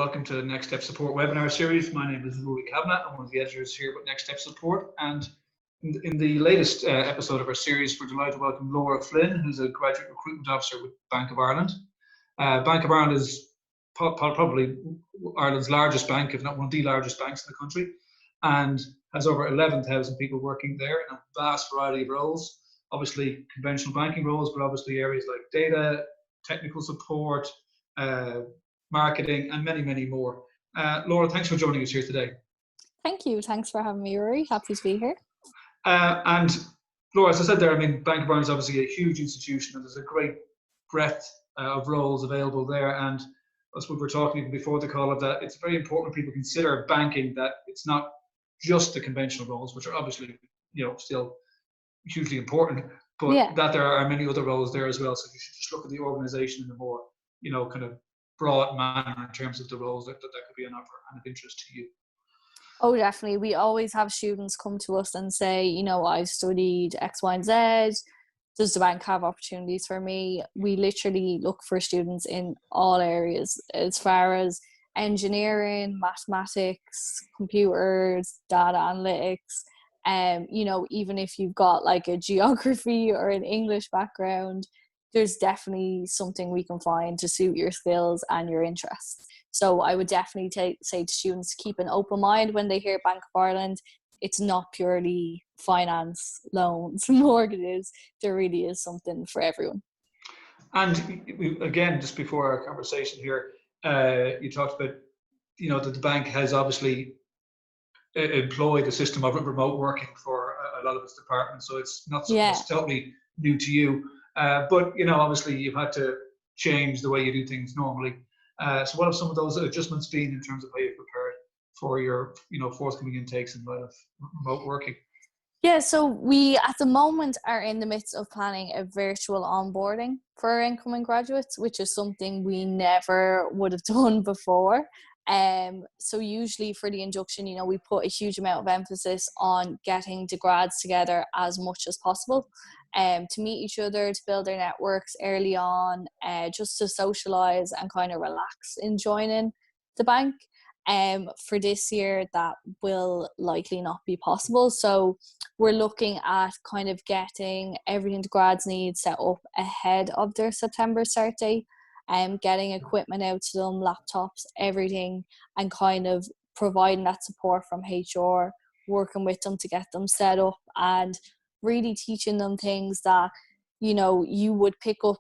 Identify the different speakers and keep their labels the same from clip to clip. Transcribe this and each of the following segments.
Speaker 1: welcome to the Next Step Support webinar series. My name is Rory Kavanagh. I'm one of the editors here with Next Step Support. And in the latest episode of our series, we're delighted to welcome Laura Flynn, who's a graduate recruitment officer with Bank of Ireland. Bank of Ireland is probably Ireland's largest bank, if not one of the largest banks in the country, and has over 11,000 people working there in a vast variety of roles. Obviously, conventional banking roles, but obviously areas like data, technical support, marketing, and many, many more. Laura, thanks for joining us here today.
Speaker 2: Thank you. Thanks for having me, Rory. Happy to be here.
Speaker 1: And Laura, as I said there, I mean, Bank of Ireland is obviously a huge institution, and there's a great breadth of roles available there. And that's what we're talking even before the call of that. It's very important people consider banking, that it's not just the conventional roles, which are obviously, still hugely important, but that there are many other roles there as well. So you should just look at the organization in a more, kind of broad manner in terms of the roles that could be an offer and of interest to you.
Speaker 2: Oh, definitely. We always have students come to us and say, I've studied X, Y, and Z. Does the bank have opportunities for me? We literally look for students in all areas, as far as engineering, mathematics, computers, data analytics. Even if you've got like a geography or an English background, there's definitely something we can find to suit your skills and your interests. So I would definitely say to students to keep an open mind when they hear Bank of Ireland. It's not purely finance, loans, mortgages. There really is something for everyone.
Speaker 1: And again, just before our conversation here, you talked about, that the bank has obviously employed a system of remote working for a lot of its departments. So it's not something that's totally new to you. But, obviously you've had to change the way you do things normally. So what have some of those adjustments been in terms of how you've prepared for your, forthcoming intakes in light of remote working?
Speaker 2: Yeah, so we at the moment are in the midst of planning a virtual onboarding for our incoming graduates, which is something we never would have done before. So usually for the induction, we put a huge amount of emphasis on getting the grads together as much as possible, to meet each other, to build their networks early on, just to socialise and kind of relax in joining the bank. For this year, that will likely not be possible. So we're looking at kind of getting everything the grads need set up ahead of their September start date, getting equipment out to them, laptops, everything, and kind of providing that support from HR, working with them to get them set up and really teaching them things that, you would pick up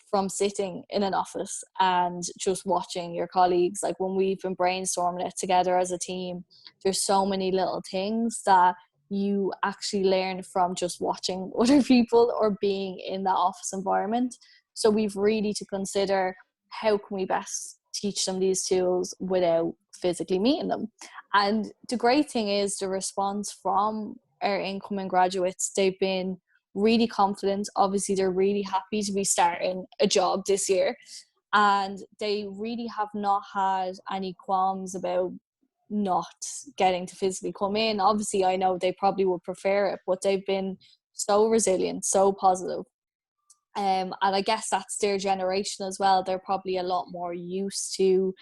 Speaker 2: from sitting in an office and just watching your colleagues. Like when we've been brainstorming it together as a team, there's so many little things that you actually learn from just watching other people or being in that office environment. So we've really to consider how can we best teach them these tools without physically meeting them. And the great thing is the response from our incoming graduates, they've been really confident. Obviously, they're really happy to be starting a job this year. And they really have not had any qualms about not getting to physically come in. Obviously, I know they probably would prefer it, but they've been so resilient, so positive. And I guess that's their generation as well. They're probably a lot more used to,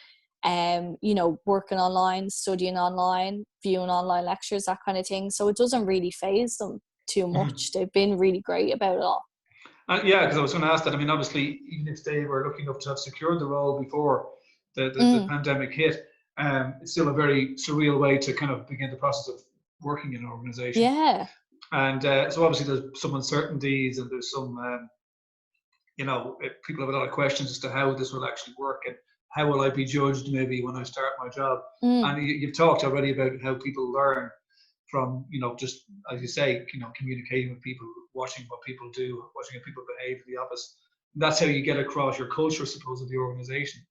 Speaker 2: working online, studying online, viewing online lectures, that kind of thing. So it doesn't really faze them too much. They've been really great about it all.
Speaker 1: Because I was going to ask that. I mean, obviously, even if they were lucky enough to have secured the role before the pandemic hit, it's still a very surreal way to kind of begin the process of working in an organization.
Speaker 2: Yeah.
Speaker 1: And so obviously there's some uncertainties and there's some, people have a lot of questions as to how this will actually work and how will I be judged maybe when I start my job. And you've talked already about how people learn from, just as you say, communicating with people, watching what people do, watching how people behave in the office. That's how you get across your culture, I suppose, of the organization.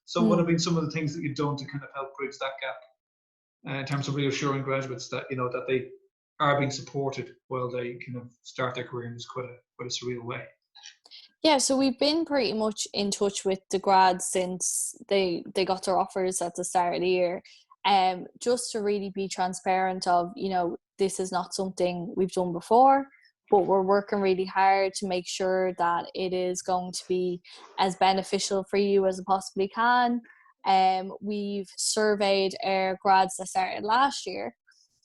Speaker 1: So what have been some of the things that you've done to kind of help bridge that gap in terms of reassuring graduates that, that they are being supported while they kind of start their career in this quite a surreal way?
Speaker 2: Yeah, so we've been pretty much in touch with the grads since they got their offers at the start of the year. Just to really be transparent of, this is not something we've done before, but we're working really hard to make sure that it is going to be as beneficial for you as it possibly can. We've surveyed our grads that started last year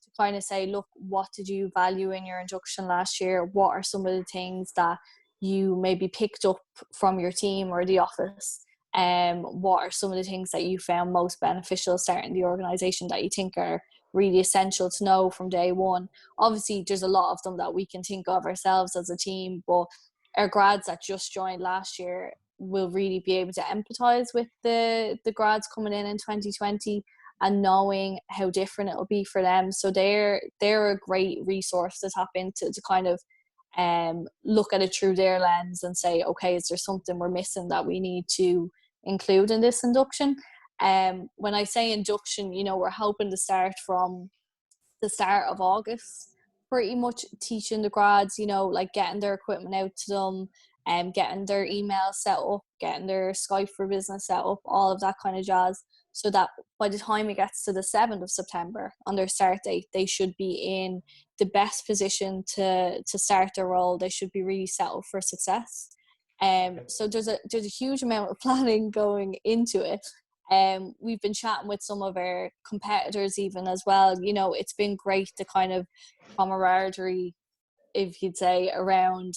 Speaker 2: to kind of say, look, what did you value in your induction last year? What are some of the things that you maybe picked up from your team or the office? What are some of the things that you found most beneficial starting the organisation that you think are really essential to know from day one? Obviously, there's a lot of them that we can think of ourselves as a team, but our grads that just joined last year will really be able to empathise with the grads coming in 2020 and knowing how different it'll be for them. So they're a great resource to tap into to kind of look at it through their lens and say, okay, is there something we're missing that we need to include in this induction? When I say induction, we're hoping to start from the start of August, pretty much teaching the grads, like getting their equipment out to them and getting their email set up, getting their Skype for Business set up, all of that kind of jazz, so that by the time it gets to the 7th of September on their start date, they should be in the best position to start their role. They should be really set up for success. So there's a huge amount of planning going into it. We've been chatting with some of our competitors even as well. It's been great to kind of camaraderie, if you'd say, around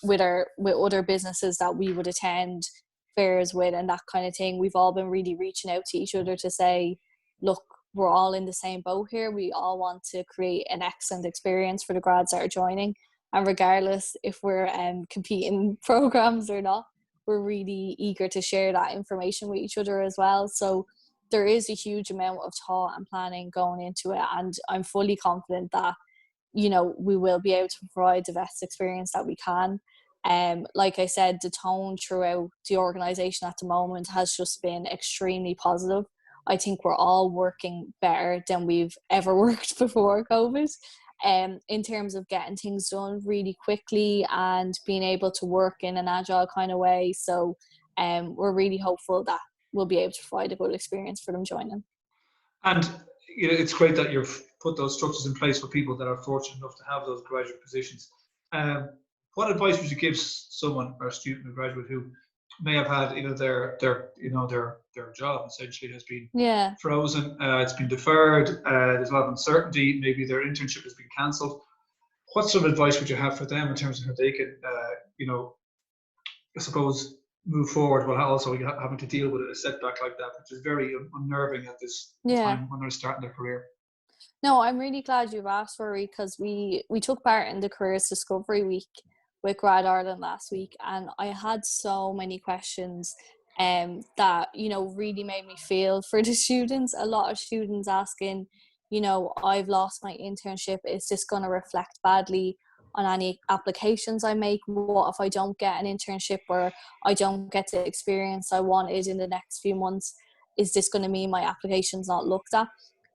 Speaker 2: with other businesses that we would attend fairs with and that kind of thing. We've all been really reaching out to each other to say, look, we're all in the same boat here. We all want to create an excellent experience for the grads that are joining, and regardless if we're competing programs or not, we're really eager to share that information with each other as well. So there is a huge amount of thought and planning going into it, and I'm fully confident that we will be able to provide the best experience that we can. Like I said, the tone throughout the organisation at the moment has just been extremely positive. I think we're all working better than we've ever worked before COVID, in terms of getting things done really quickly and being able to work in an agile kind of way. So we're really hopeful that we'll be able to provide a good experience for them joining.
Speaker 1: And it's great that you've put those structures in place for people that are fortunate enough to have those graduate positions. What advice would you give someone or a student or graduate who may have had their job essentially has been frozen, it's been deferred, there's a lot of uncertainty, maybe their internship has been cancelled? What sort of advice would you have for them in terms of how they can I suppose move forward while also having to deal with a setback like that, which is very unnerving at this time when they're starting their career?
Speaker 2: No, I'm really glad you've asked, Rory, because we took part in the Careers Discovery Week with Grad Ireland last week, and I had so many questions that really made me feel for the students. A lot of students asking, I've lost my internship, is this going to reflect badly on any applications I make? What if I don't get an internship or I don't get the experience I wanted in the next few months? Is this going to mean my application's not looked at?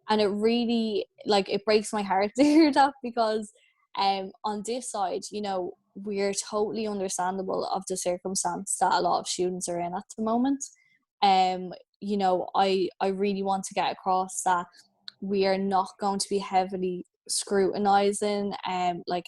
Speaker 2: And it really, it breaks my heart to hear that, because on this side, we're totally understandable of the circumstance that a lot of students are in at the moment. I really want to get across that we are not going to be heavily scrutinizing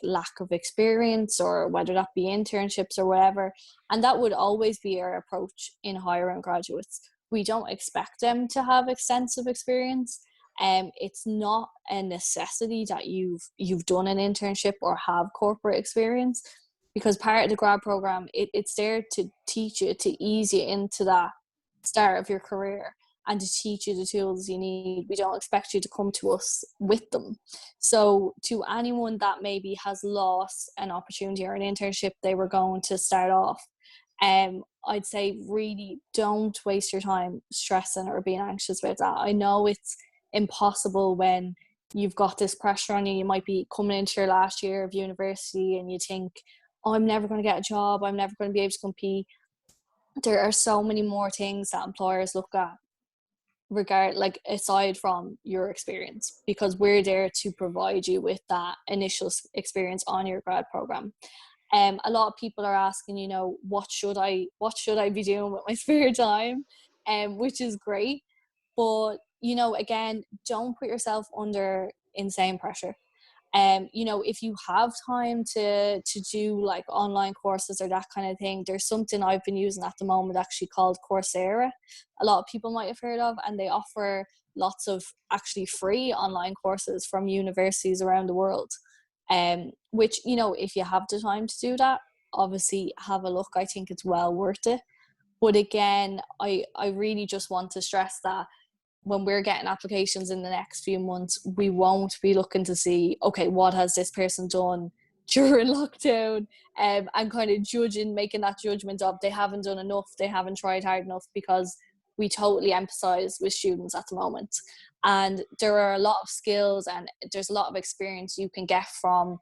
Speaker 2: lack of experience, or whether that be internships or whatever. And that would always be our approach in hiring graduates. We don't expect them to have extensive experience. It's not a necessity that you've done an internship or have corporate experience, because part of the grad program, it's there to teach you, to ease you into that start of your career and to teach you the tools you need. We don't expect you to come to us with them. So to anyone that maybe has lost an opportunity or an internship they were going to start off, I'd say really don't waste your time stressing or being anxious about that. I know it's impossible when you've got this pressure on you. You might be coming into your last year of university and you think, oh, I'm never going to get a job, I'm never going to be able to compete. There are so many more things that employers look at aside from your experience, because we're there to provide you with that initial experience on your grad program. A lot of people are asking, what should I be doing with my spare time, which is great. But again, don't put yourself under insane pressure. You know, if you have time to do like online courses or that kind of thing, there's something I've been using at the moment actually called Coursera. A lot of people might have heard of, and they offer lots of actually free online courses from universities around the world. Which, you know, if you have the time to do that, obviously have a look. I think it's well worth it. But again, I really just want to stress that when we're getting applications in the next few months, we won't be looking to see, okay, what has this person done during lockdown, and kind of making that judgment of they haven't done enough, they haven't tried hard enough, because we totally empathize with students at the moment. And there are a lot of skills and there's a lot of experience you can get from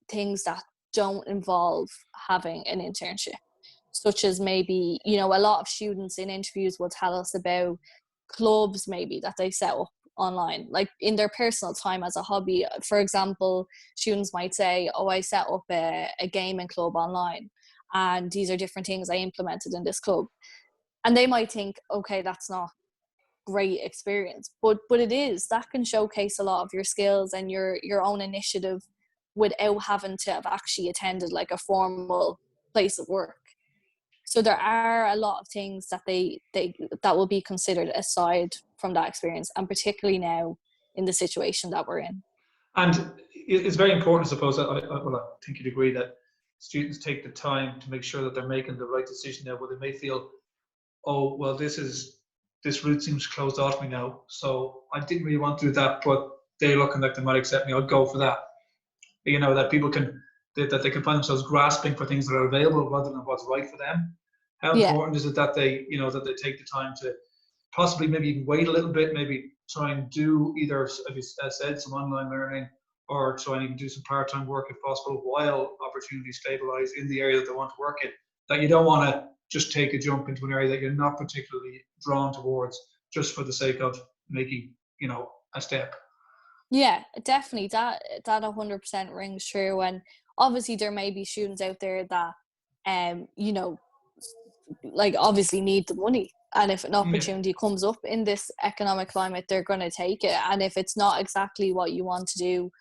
Speaker 2: things that don't involve having an internship, such as maybe, you know, a lot of students in interviews will tell us about clubs maybe that they set up online, like in their personal time as a hobby. For example, students might say, oh, I set up a gaming club online, and these are different things I implemented in this club. And they might think, okay, that's not great experience, but it is. That can showcase a lot of your skills and your own initiative without having to have actually attended like a formal place of work. So there are a lot of things that that will be considered aside from that experience, and particularly now in the situation that we're in.
Speaker 1: And it's very important, I suppose, I think you'd agree that students take the time to make sure that they're making the right decision now, where they may feel, oh, well, this route seems closed off me now, so I didn't really want to do that, but they're looking like they might accept me, I'll go for that. You know, that people that they can find themselves grasping for things that are available rather than what's right for them. How important is it that they, you know, that they take the time to possibly maybe even wait a little bit, maybe try and do either, as you said, some online learning, or try and even do some part-time work if possible while opportunities stabilize in the area that they want to work in. That you don't want to just take a jump into an area that you're not particularly drawn towards just for the sake of making, you know, a step.
Speaker 2: Yeah, definitely. That 100% rings true. And obviously there may be students out there that, you know, like obviously need the money. And if an opportunity comes up in this economic climate, they're going to take it. And if it's not exactly what you want to do,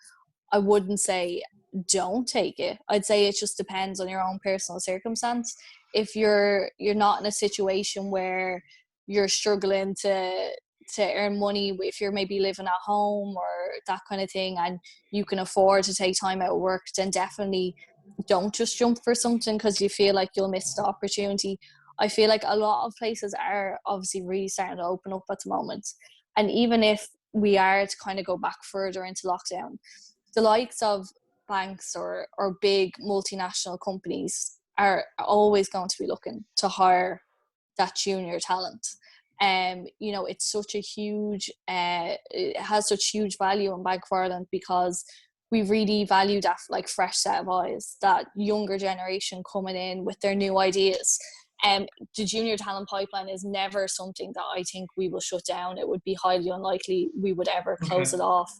Speaker 2: I wouldn't say don't take it. I'd say it just depends on your own personal circumstance. If you're not in a situation where you're struggling to earn money, if you're maybe living at home or that kind of thing, and you can afford to take time out of work, then definitely don't just jump for something because you feel like you'll miss the opportunity. I feel like a lot of places are obviously really starting to open up at the moment. And even if we are to kind of go back further into lockdown, the likes of banks or big multinational companies are always going to be looking to hire that junior talent. You know, it's such a huge, it has such huge value in Bank of Ireland because we really value that like fresh set of eyes, that younger generation coming in with their new ideas. The junior talent pipeline is never something that I think we will shut down. It would be highly unlikely we would ever close it off.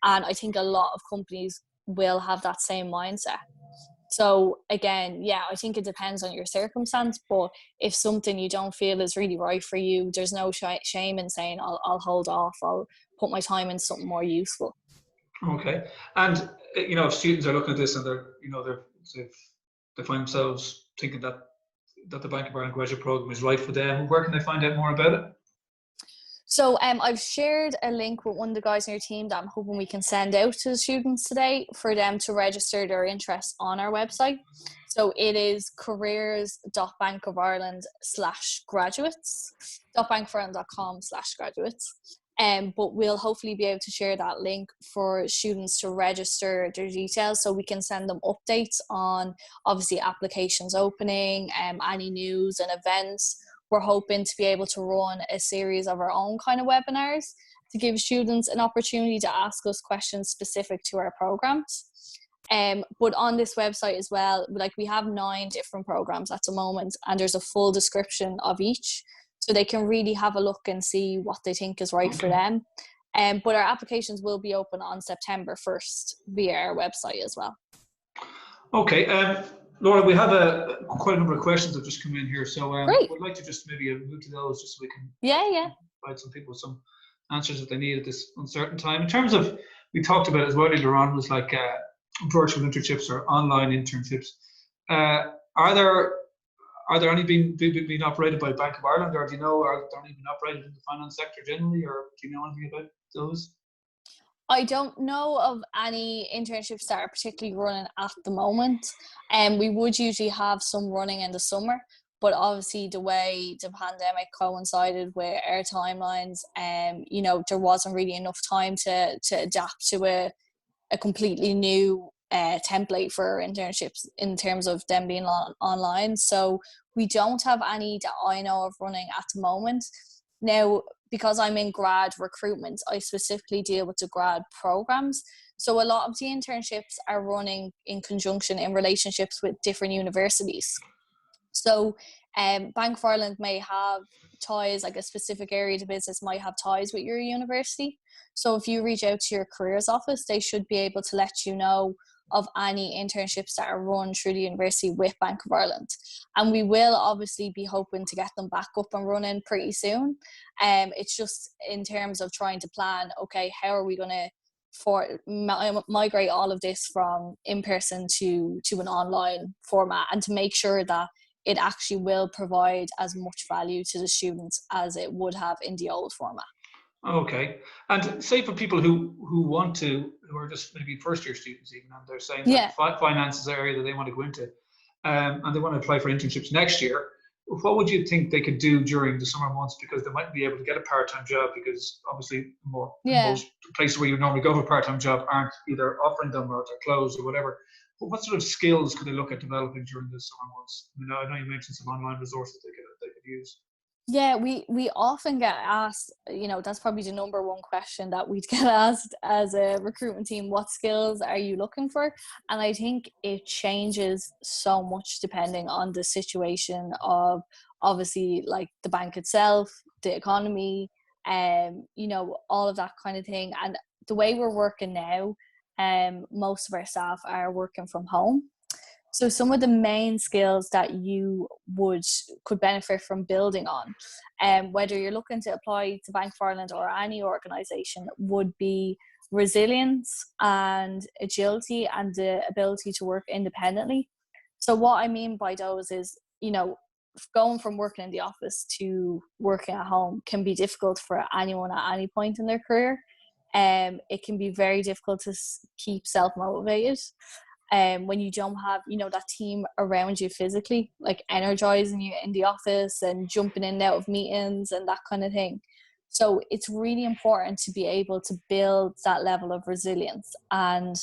Speaker 2: And I think a lot of companies will have that same mindset. So again, yeah, I think it depends on your circumstance, but if something you don't feel is really right for you, there's no shame in saying, I'll hold off, I'll put my time into something more useful.
Speaker 1: Okay. And, you know, if students are looking at this and they're, you know, they find themselves thinking that the Bank of Ireland graduate program is right for them, where can they find out more about it?
Speaker 2: So I've shared a link with one of the guys in your team that I'm hoping we can send out to the students today for them to register their interest on our website. So it is careers.bankofireland/graduates, .bankofireland.com/graduates. But we'll hopefully be able to share that link for students to register their details so we can send them updates on obviously applications opening, any news and events. We're hoping to be able to run a series of our own kind of webinars to give students an opportunity to ask us questions specific to our programs. But on this website as well, like we have 9 different programs at the moment, and there's a full description of each, so they can really have a look and see what they think is right for them. But our applications will be open on September 1st via our website as well.
Speaker 1: Okay. Laura, we have quite a number of questions that have just come in here, so I would like to just maybe move to those just so we can provide some people with some answers that they need at this uncertain time. In terms of we talked about as well later on was like virtual internships or online internships. Are there any being operated by Bank of Ireland, or do you know, are there any being operated in the finance sector generally, or do you know anything about those?
Speaker 2: I don't know of any internships that are particularly running at the moment. And we would usually have some running in the summer, but obviously the way the pandemic coincided with our timelines, there wasn't really enough time to adapt to a completely new template for internships in terms of them being online. So we don't have any that I know of running at the moment. Now, because I'm in grad recruitment, I specifically deal with the grad programs. So a lot of the internships are running in conjunction in relationships with different universities. So Bank of Ireland may have ties, like a specific area of the business might have ties with your university. So if you reach out to your careers office, they should be able to let you know of any internships that are run through the university with Bank of Ireland. And we will obviously be hoping to get them back up and running pretty soon. It's just in terms of trying to plan, okay, how are we going to migrate all of this from in-person to an online format, and to make sure that it actually will provide as much value to the students as it would have in the old format.
Speaker 1: Okay. And say for people who who are just maybe first year students even, and they're saying
Speaker 2: Yeah.
Speaker 1: that finance is an area that they want to go into, and they want to apply for internships next year, what would you think they could do during the summer months? Because they might be able to get a part-time job, because obviously most places where you normally go for a part-time job aren't either offering them, or they're closed or whatever. But what sort of skills could they look at developing during the summer months? I know you mentioned some online resources they could use.
Speaker 2: Yeah, we often get asked, that's probably the number one question that we'd get asked as a recruitment team: what skills are you looking for? And I think it changes so much depending on the situation of, obviously, like the bank itself, the economy, all of that kind of thing. And the way we're working now, most of our staff are working from home. So some of the main skills that you could benefit from building on, whether you're looking to apply to Bank of Ireland or any organisation, would be resilience and agility and the ability to work independently. So what I mean by those is, going from working in the office to working at home can be difficult for anyone at any point in their career. It can be very difficult to keep self-motivated when you don't have, that team around you physically, like energizing you in the office and jumping in and out of meetings and that kind of thing. So it's really important to be able to build that level of resilience and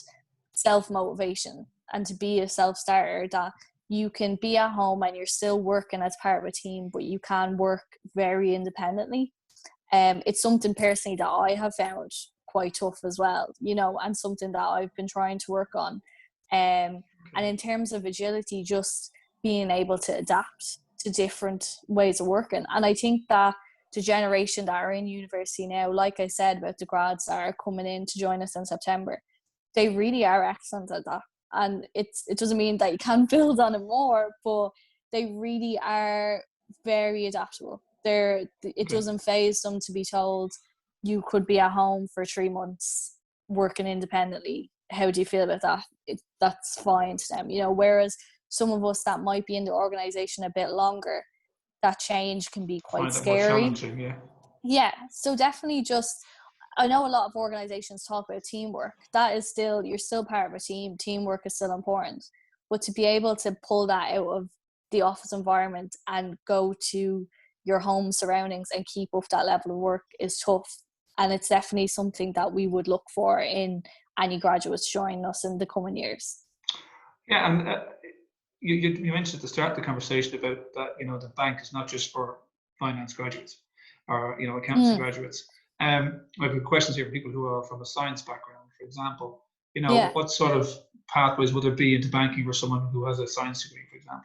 Speaker 2: self-motivation, and to be a self-starter, that you can be at home and you're still working as part of a team, but you can work very independently. It's something personally that I have found quite tough as well, and something that I've been trying to work on. And in terms of agility, just being able to adapt to different ways of working. And I think that the generation that are in university now, like I said about the grads that are coming in to join us in September, they really are excellent at that. And it doesn't mean that you can't build on it more, but they really are very adaptable. It doesn't faze them to be told you could be at home for 3 months working independently. How do you feel about that? That's fine to them, whereas some of us that might be in the organization a bit longer, that change can be quite scary. Yeah, so definitely I know a lot of organizations talk about teamwork. That is still, you're still part of a team. Teamwork is still important. But to be able to pull that out of the office environment and go to your home surroundings and keep up that level of work is tough. And it's definitely something that we would look for in any graduates joining us in the coming years.
Speaker 1: Yeah, and you mentioned at the start of the conversation about that, the bank is not just for finance graduates or, accountancy graduates. I've got questions here for people who are from a science background, for example. What sort of pathways would there be into banking for someone who has a science degree, for example?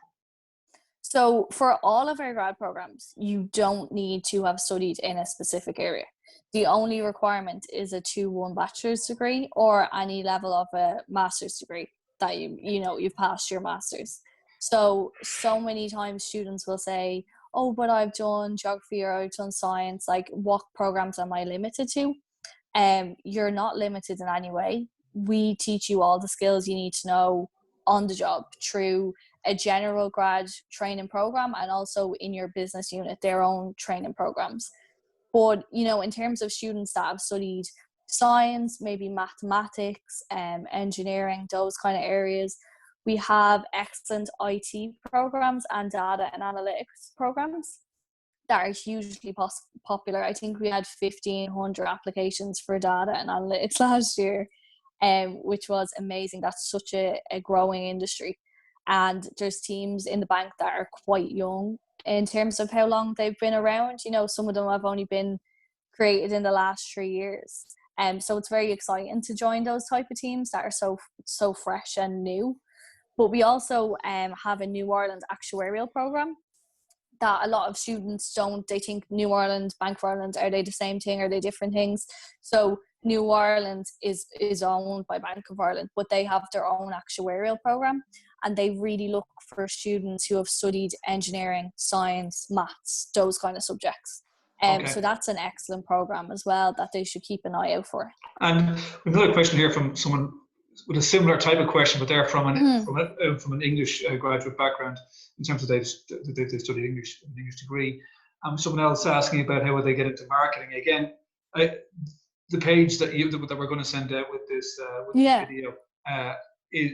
Speaker 2: So for all of our grad programs, you don't need to have studied in a specific area. The only requirement is a 2-1 bachelor's degree or any level of a master's degree that you've passed your master's. So many times students will say, oh, but I've done geography or I've done science, like what programs am I limited to? you're not limited in any way. We teach you all the skills you need to know on the job through a general grad training program, and also in your business unit, their own training programs. But, you know, in terms of students that have studied science, maybe mathematics, engineering, those kind of areas, we have excellent IT programs and data and analytics programs that are hugely popular. I think we had 1,500 applications for data and analytics last year, which was amazing. That's such a growing industry. And there's teams in the bank that are quite young in terms of how long they've been around. You know, some of them have only been created in the last 3 years. So it's very exciting to join those type of teams that are so fresh and new. But we also have a New Ireland actuarial program that a lot of students don't. They think New Ireland, Bank of Ireland, are they the same thing? Are they different things? So New Ireland is owned by Bank of Ireland, but they have their own actuarial program, and they really look for students who have studied engineering, science, maths, those kind of subjects. So that's an excellent program as well that they should keep an eye out for.
Speaker 1: And another question here from someone with a similar type of question, but they're from an English graduate background in terms of they studied English, an English degree. Someone else asking about how would they get into marketing. Again, the page that we're going to send out with this video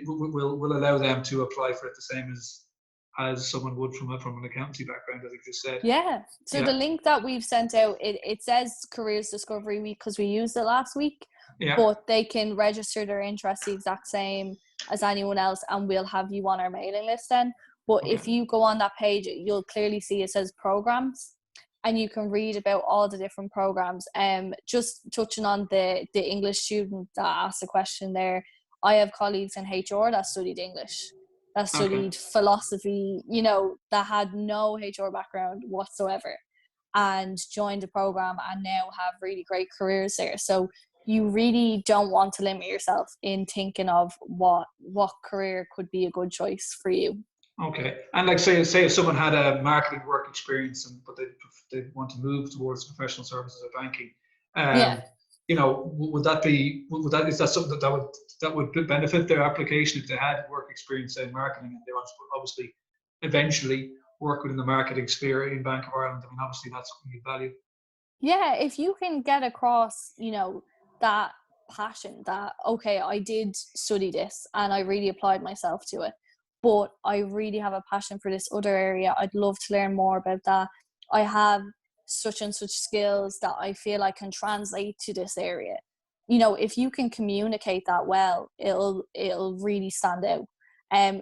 Speaker 1: will allow them to apply for it the same as someone would from an accountancy background, as you just said.
Speaker 2: Yeah. So the link that we've sent out, it says Careers Discovery Week because we used it last week. Yeah. But they can register their interest the exact same as anyone else, and we'll have you on our mailing list then. But if you go on that page, you'll clearly see it says programs, and you can read about all the different programs. Just touching on the English student that asked the question there, I have colleagues in HR that studied English, that studied philosophy, you know, that had no HR background whatsoever, and joined the program and now have really great careers there. So you really don't want to limit yourself in thinking of what career could be a good choice for you.
Speaker 1: Okay. And like say if someone had a marketing work experience but they want to move towards professional services or banking, you know, is that something that would benefit their application if they had work experience in marketing and they want to obviously eventually work within the marketing sphere in Bank of Ireland? I mean, obviously that's something you value.
Speaker 2: Yeah, if you can get across, you know, that passion that, okay, I did study this and I really applied myself to it, but I really have a passion for this other area. I'd love to learn more about that. I have such and such skills that I feel I can translate to this area. You know, if you can communicate that well, it'll really stand out.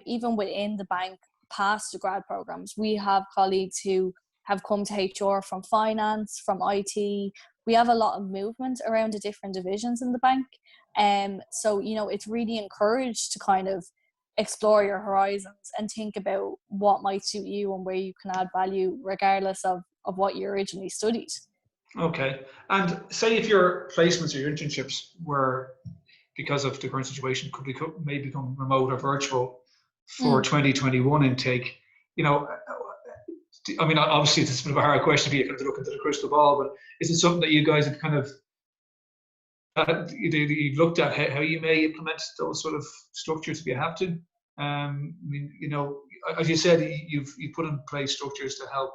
Speaker 2: Even within the bank, past the grad programs, we have colleagues who have come to HR from finance, from IT. We have a lot of movement around the different divisions in the bank. So, you know, it's really encouraged to kind of explore your horizons and think about what might suit you and where you can add value regardless of what you originally studied.
Speaker 1: Okay. And say if your placements or your internships were, because of the current situation, may become remote or virtual for 2021 intake, you know, I mean, obviously it's a bit of a hard question for you to look into the crystal ball, but is it something that you guys have kind of you looked at how you may implement those sort of structures if you have to? I mean, you know, as you said, you've put in place structures to help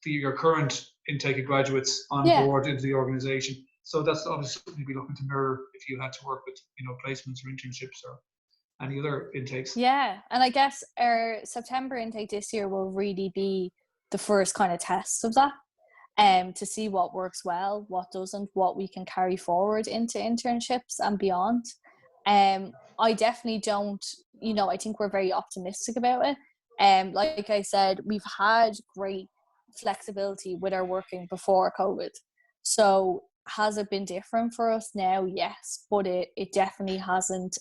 Speaker 1: your current intake of graduates on board into the organisation. So that's obviously something you'd be looking to mirror if you had to work with, you know, placements or internships or any other intakes.
Speaker 2: Yeah, and I guess our September intake this year will really be the first kind of test of that, to see what works well, what doesn't, what we can carry forward into internships and beyond. I definitely don't, you know, I think we're very optimistic about it. Like I said, we've had great flexibility with our working before COVID. So has it been different for us now? Yes, but it definitely hasn't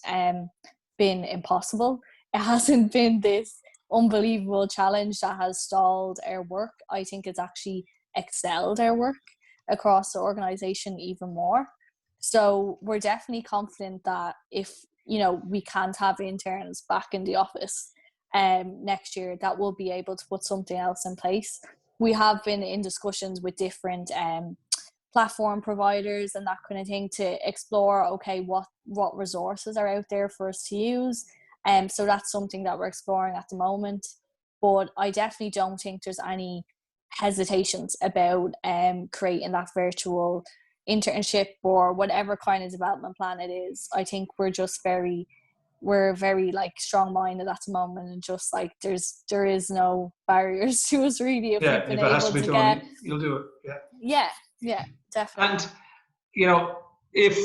Speaker 2: been impossible. It hasn't been this unbelievable challenge that has stalled our work. I think it's actually excelled our work across the organization even more. So we're definitely confident that if, you know, we can't have interns back in the office next year, that we'll be able to put something else in place. We have been in discussions with different platform providers and that kind of thing to explore, okay, what resources are out there for us to use. So that's something that we're exploring at the moment. But I definitely don't think there's any hesitations about creating that virtual internship or whatever kind of development plan it is. I think we're very like strong-minded at the moment, and just like there is no barriers to us really if we've been
Speaker 1: if it has
Speaker 2: able
Speaker 1: to be
Speaker 2: to
Speaker 1: done,
Speaker 2: get.
Speaker 1: you'll do it. Yeah,
Speaker 2: Definitely.
Speaker 1: and if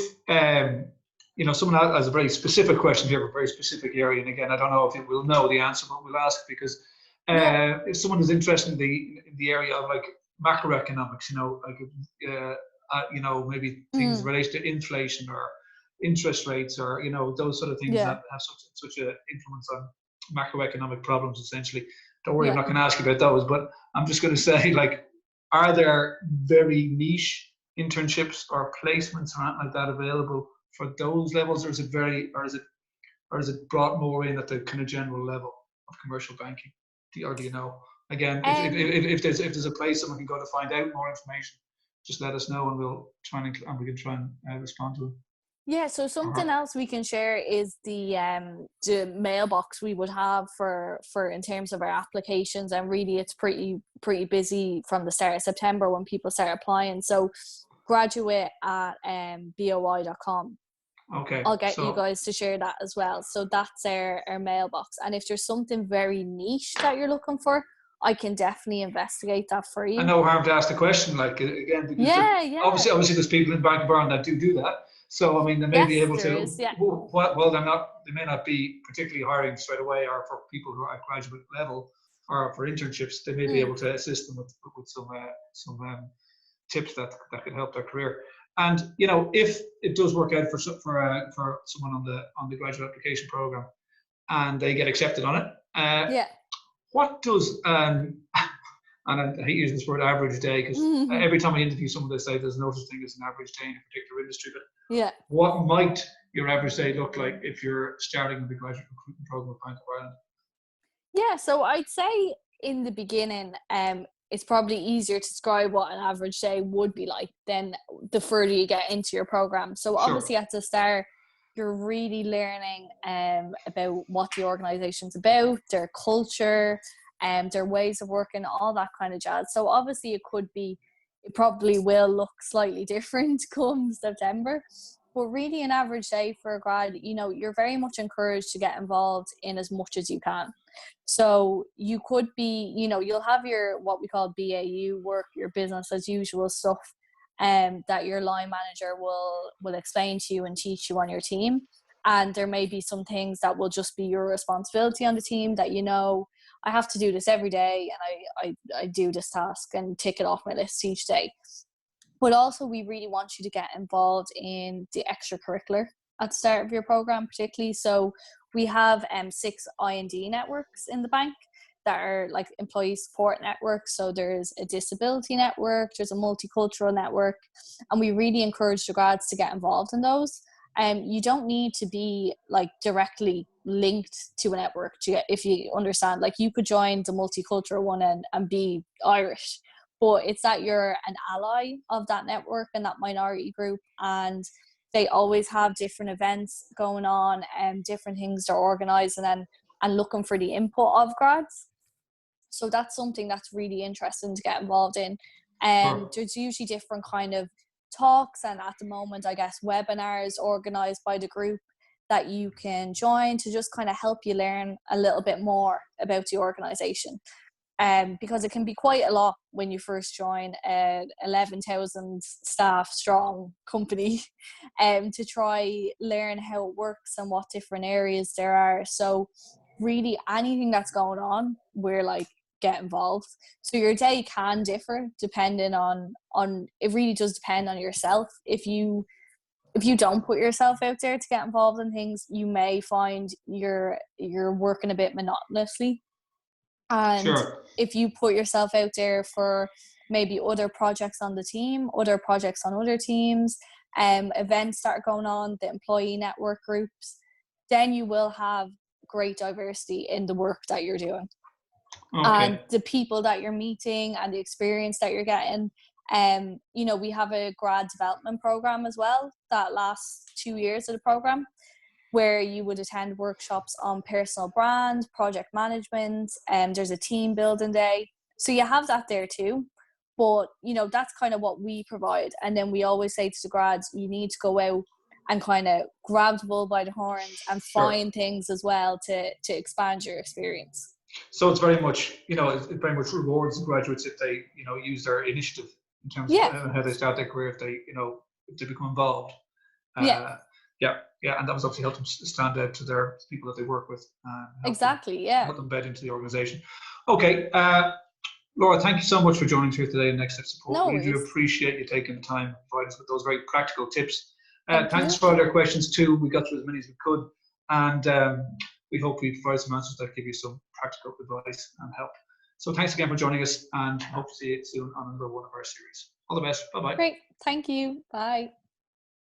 Speaker 1: someone has a very specific question here for a very specific area, and again, I don't know if we'll know the answer, but we'll ask, because if someone is interested in the area of like macroeconomics, maybe things related to inflation or interest rates, or those sort of things that have such an influence on macroeconomic problems, essentially. Don't worry, I'm not going to ask you about those, but I'm just going to say, like, are there very niche internships or placements or anything like that available for those levels, or is it brought more in at the kind of general level of commercial banking? Do you know? Again, if there's a place someone can go to find out more information, just let us know, and we can try and respond to it.
Speaker 2: Yeah, so something else we can share is the mailbox we would have for in terms of our applications, and really it's pretty busy from the start of September when people start applying. So graduate@boi.com.
Speaker 1: Okay.
Speaker 2: I'll get you guys to share that as well. So that's our mailbox. And if there's something very niche that you're looking for, I can definitely investigate that for you.
Speaker 1: And no harm to ask the question, like, again, because obviously there's people in Bank of Ireland that do that. So I mean, they may be able to. Well, they may not be particularly hiring straight away, or for people who are at graduate level, or for internships, they may be able to assist them with some tips that could help their career. And if it does work out for someone on the graduate application program, and they get accepted on it, what does and I hate using this word average day, because every time I interview someone, they say there's no such thing as an average day in a particular industry. But what might your average day look like if you're starting with the graduate recruitment program at Bank of Ireland?
Speaker 2: Yeah, so I'd say in the beginning, it's probably easier to describe what an average day would be like than the further you get into your program. So obviously at the start, you're really learning about what the organization's about, their culture, their ways of working, all that kind of jazz. So obviously it probably will look slightly different come September. But really an average day for a grad, you're very much encouraged to get involved in as much as you can. So you could be, you'll have your what we call BAU work, your business as usual stuff, that your line manager will explain to you and teach you on your team. And there may be some things that will just be your responsibility on the team that I have to do this every day, and I do this task and tick it off my list each day. But also we really want you to get involved in the extracurricular at the start of your program particularly. So we have 6 I&D networks in the bank that are like employee support networks. So there's a disability network, there's a multicultural network, and we really encourage the grads to get involved in those. You don't need to be like directly linked to a network if you understand. Like you could join the multicultural one and be Irish, but it's that you're an ally of that network and that minority group, and they always have different events going on and different things they're organising and looking for the input of grads. So that's something that's really interesting to get involved in. There's usually different kind of talks, and at the moment, I guess, webinars organised by the group that you can join to just kind of help you learn a little bit more about the organisation. Because it can be quite a lot when you first join an 11,000 staff strong company, to try learn how it works and what different areas there are. So really anything that's going on, we're like, get involved. So your day can differ depending on it really does depend on yourself. If you don't put yourself out there to get involved in things, you may find you're working a bit monotonously. And if you put yourself out there for maybe other projects on the team, other projects on other teams, events start going on, the employee network groups, then you will have great diversity in the work that you're doing. And the people that you're meeting and the experience that you're getting, You know, we have a grad development program as well that lasts 2 years of the program, where you would attend workshops on personal brand, project management, and there's a team building day. So you have that there too. But, you know, that's kind of what we provide. And then we always say to the grads, you need to go out and kind of grab the bull by the horns and find things as well to expand your experience.
Speaker 1: So it's very much, you know, it very much rewards graduates if they, you know, use their initiative in terms of how they start their career, if they, you know, if they become involved. And that was obviously help them stand out to their people that they work with. Help them bed into the organization. Okay, Laura, thank you so much for joining us here today in Next Step Support. We do appreciate you taking the time to provide us with those very practical tips. Thanks for all your questions too. We got through as many as we could, and we hope we provide some answers that give you some practical advice and help. So thanks again for joining us, and hope to see you soon on another one of our series. All the best. Bye-bye.
Speaker 2: Great. Thank you. Bye.